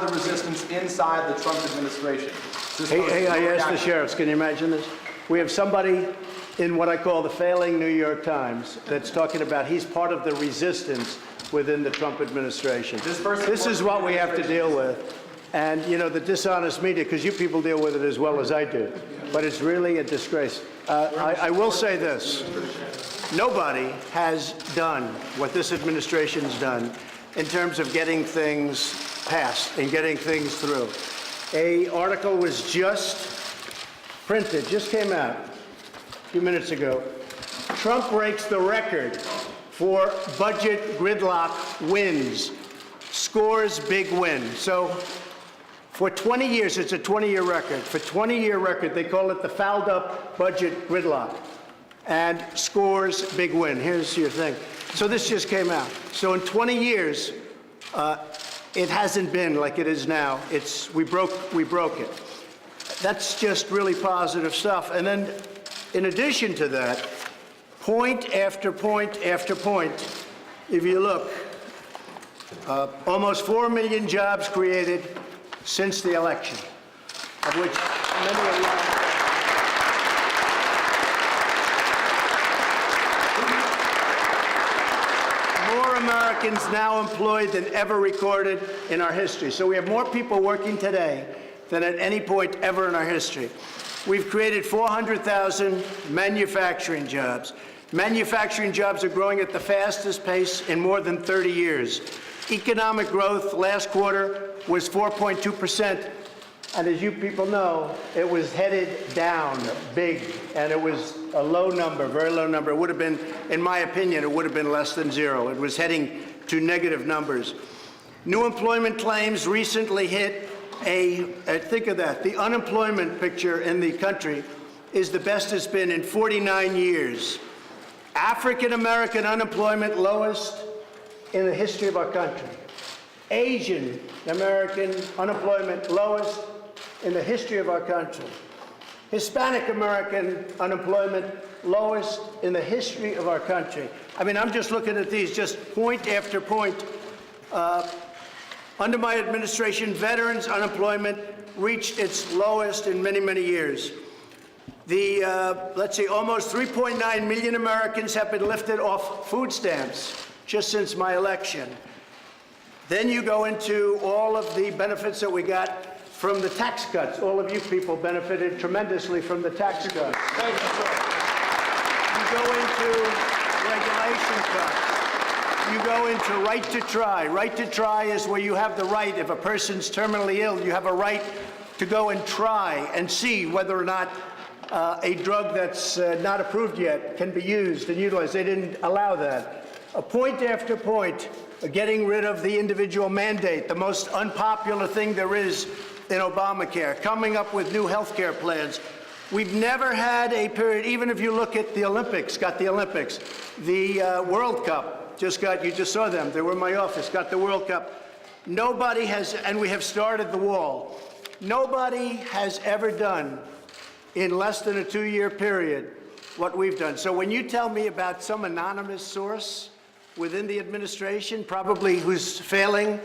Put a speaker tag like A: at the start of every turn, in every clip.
A: of the resistance inside the Trump administration.
B: Hey, I asked the sheriffs, can you imagine this? We have somebody in what I call the failing New York Times that's talking about he's part of the resistance within the Trump administration. This is what we have to deal with. And, you know, the dishonest media, because you people deal with it as well as I do, but it's really a disgrace. I will say this. Nobody has done what this administration's done in terms of getting things passed and getting things through. An article was just printed, just came out a few minutes ago. Trump breaks the record for budget gridlock wins, scores big win. So for 20 years, it's a 20-year record. For 20-year record, they call it the fouled up budget gridlock, and scores big win. Here's your thing. So this just came out. So in 20 years, it hasn't been like it is now. We broke it. That's just really positive stuff. And then in addition to that, point after point after point, if you look, almost 4 million jobs created since the election, of which many are young. More Americans now employed than ever recorded in our history. So we have more people working today than at any point ever in our history. We've created 400,000 manufacturing jobs. Manufacturing jobs are growing at the fastest pace in more than 30 years. Economic growth last quarter was 4.2%, and as you people know, it was headed down big, and it was a low number, very low number. It would have been, in my opinion, it would have been less than zero. It was heading to negative numbers. New employment claims recently hit think of that, the unemployment picture in the country is the best it's been in 49 years. African-American unemployment lowest in the history of our country. Asian American unemployment lowest in the history of our country. Hispanic American unemployment lowest in the history of our country. I mean, I'm just looking at these, just point after point. Under my administration, veterans unemployment reached its lowest in many, many years. Let's see, almost 3.9 million Americans have been lifted off food stamps just since my election. Then you go into all of the benefits that we got from the tax cuts. All of you people benefited tremendously from the tax cuts. Thank you, sir. You go into regulation cuts. You go into right to try. Right to try is where you have the right, if a person's terminally ill, you have a right to go and try and see whether or not a drug that's not approved yet can be used and utilized. They didn't allow that. Point after point, getting rid of the individual mandate, the most unpopular thing there is in Obamacare, coming up with new health care plans. We've never had a period, even if you look at the Olympics, the World Cup, you just saw them, they were in my office, got the World Cup. Nobody has, and we have started the wall. Nobody has ever done in less than a 2-year period what we've done. So when you tell me about some anonymous source within the administration, probably who's failing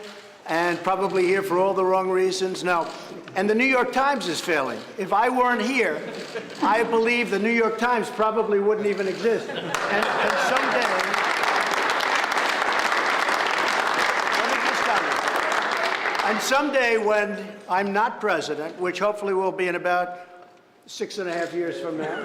B: and probably here for all the wrong reasons, no. And the New York Times is failing. If I weren't here, I believe the New York Times probably wouldn't even exist. And someday, let me just tell you, and someday when I'm not president, which hopefully will be in about 6.5 years from now,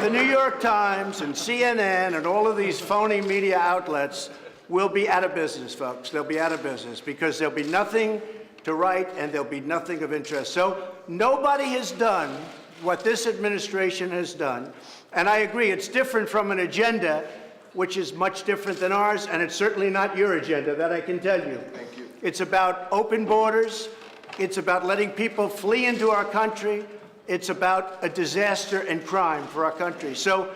B: the New York Times and CNN and all of these phony media outlets will be out of business, folks. They'll be out of business because there'll be nothing to write and there'll be nothing of interest. So nobody has done what this administration has done. And I agree, it's different from an agenda, which is much different than ours, and it's certainly not your agenda, that I can tell you.
A: Thank you.
B: It's about open borders. It's about letting people flee into our country. It's about a disaster and crime for our country. So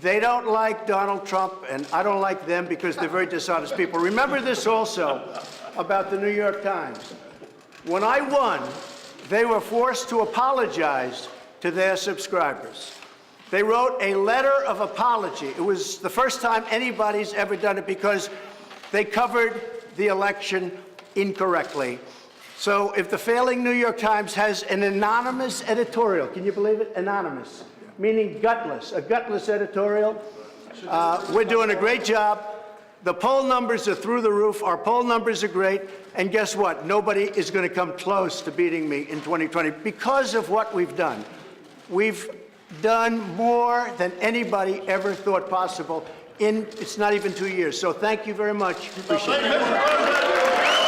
B: they don't like Donald Trump, and I don't like them because they're very dishonest people. Remember this also about the New York Times. When I won, they were forced to apologize to their subscribers. They wrote a letter of apology. It was the first time anybody's ever done it because they covered the election incorrectly. So if the failing New York Times has an anonymous editorial, can you believe it? Anonymous, meaning gutless, a gutless editorial. We're doing a great job. The poll numbers are through the roof. Our poll numbers are great. And guess what? Nobody is going to come close to beating me in 2020 because of what we've done. We've done more than anybody ever thought possible in, it's not even 2 years. So thank you very much. Appreciate it.